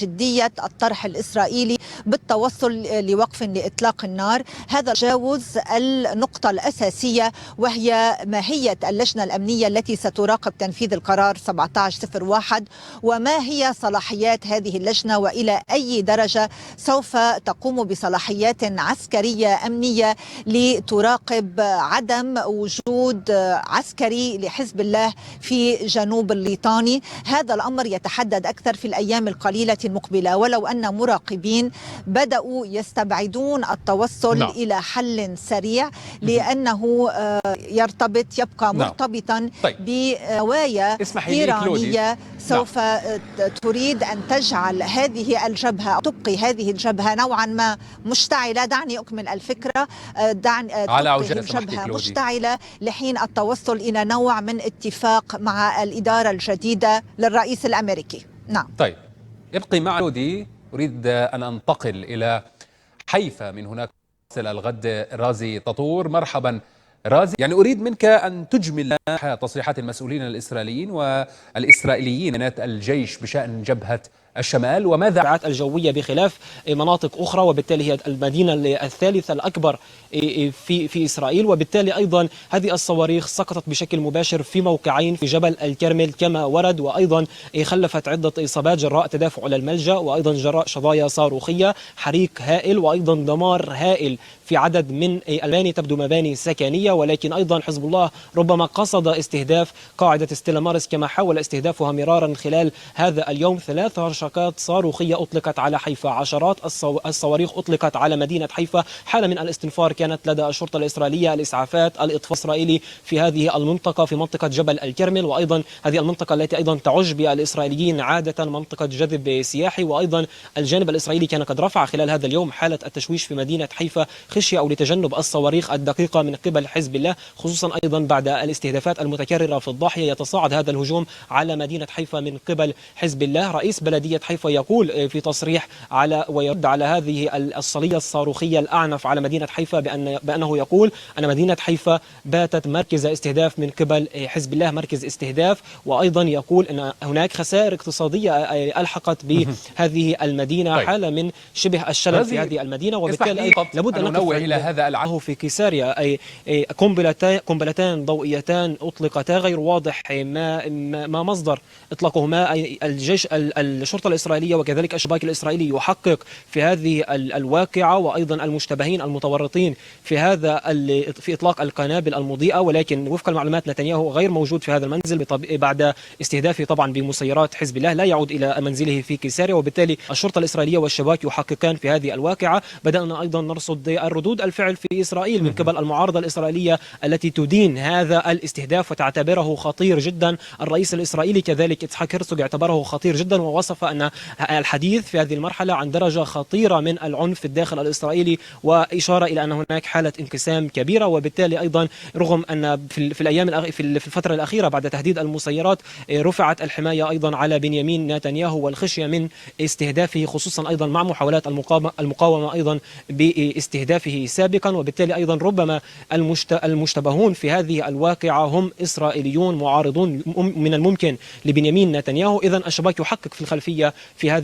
جدية الطرح الإسرائيلي بالتوصل لوقف لإطلاق النار. هذا تجاوز النقطة الأساسية وهي ماهية اللجنة الأمنية التي ستراقب تنفيذ القرار 1701 وما هي صلاحيات هذه اللجنة وإلى أي درجة سوف تقوم بصلاحيات عسكرية أمنية لتراقب عدم وجود عسكري لحزب الله في جنوب الليطاني. هذا الأمر يتحدد أكثر في الأيام القليلة المقبلة، ولو أن مراقبين بدأوا يستبعدون التوصل إلى حل سريع لأنه يبقى مرتبطا بنوايا إيرانية سوف تريد أن تجعل هذه الجبهة أو تبقي هذه الجبهة نوعا ما مشتعلة. دعني أكمل الفكرة. تبقي الجبهة مشتعلة لحين التوصل إلى نوع من اتفاق مع الإدارة الجديدة للرئيس الأمريكي. نعم. طيب، ابقي مع لودي. أريد أن أنتقل إلى حيفا من هناك الغد رازي تطور. مرحبا رازي. يعني أريد منك أن تجمل تصريحات المسؤولين الإسرائيليين والإسرائيليين من الجيش بشأن جبهة الشمال وماذا الجوية بخلاف مناطق أخرى، وبالتالي هي المدينة الثالثة الأكبر في إسرائيل، وبالتالي أيضا هذه الصواريخ سقطت بشكل مباشر في موقعين في جبل الكرمل كما ورد، وأيضا خلفت عدة إصابات جراء تدافع على الملجأ، وأيضا جراء شظايا صاروخية، حريق هائل، وأيضا دمار هائل في عدد من المباني تبدو مباني سكنية. ولكن أيضا حزب الله ربما قصد استهداف قاعدة ستيلا مارس كما حاول استهدافها مرارا خلال هذا اليوم. 3 رشقات صاروخية أطلقت على حيفا، عشرات الصواريخ أطلقت على مدينة حيفا. حالة من الاستنفار كانت لدى الشرطة الإسرائيلية، الإسعافات، الإطفاء الإسرائيلي في هذه المنطقة، في منطقة جبل الكرمل، وأيضا هذه المنطقة التي أيضا تعج بالإسرائيليين عادة منطقة جذب سياحي. وأيضا الجانب الإسرائيلي كان قد رفع خلال هذا اليوم حالة التشويش في مدينة حيفا خشية أو لتجنب الصواريخ الدقيقة من قبل حزب الله، خصوصا أيضا بعد الاستهدافات المتكررة في الضاحية. يتصاعد هذا الهجوم على مدينة حيفا من قبل حزب الله. رئيس بلدية حيفا يقول في تصريح ويرد على هذه الصلية الصاروخية الأعنف على مدينة حيفا بأنه يقول أن مدينة حيفا باتت مركز استهداف من قبل حزب الله، مركز استهداف. وأيضا يقول أن هناك خسائر اقتصادية ألحقت بهذه المدينة، حالة من شبه الشلل في هذه المدينة. وبالتالي لابد أن ننوه إلى هذا في كيساريا أي قنبلتان ضوئيتان أطلقتا، غير واضح ما مصدر إطلاقهما. الجيش الشرطة الإسرائيلية وكذلك الشباك الإسرائيلي يحقق في هذه الواقعة، وأيضا المشتبهين المتورطين في إطلاق القنابل المضيئة. ولكن وفق المعلومات نتنياهو غير موجود في هذا المنزل بعد استهدافه طبعا بمسيرات حزب الله، لا يعود إلى منزله في كيساريا. وبالتالي الشرطة الإسرائيلية والشباك يحققان في هذه الواقعة. بدأنا أيضا نرصد الردود الفعل في إسرائيل من قبل المعارضة الإسرائيلية التي تدين هذا الاستهداف وتعتبره خطير جدا. الرئيس الإسرائيلي كذلك إسحاق هرتزوغ اعتبره خطير جدا، ووصف أن الحديث في هذه المرحلة عن درجة خطيرة من العنف في الداخل الإسرائيلي، وإشارة إلى أن هناك حالة انقسام كبيرة. وبالتالي أيضا رغم أن في الفترة الأخيرة بعد تهديد المسيرات رفعت الحماية أيضا على بنيامين نتنياهو والخشية من استهدافه، خصوصا أيضا مع محاولات المقاومة أيضا باستهدافه سابقا. وبالتالي أيضا ربما المشتبهون في هذه الواقعة هم إسرائيليون معارضون من الممكن لبنيامين نتنياهو. إذن الشباك يحقق في الخلفية في هذه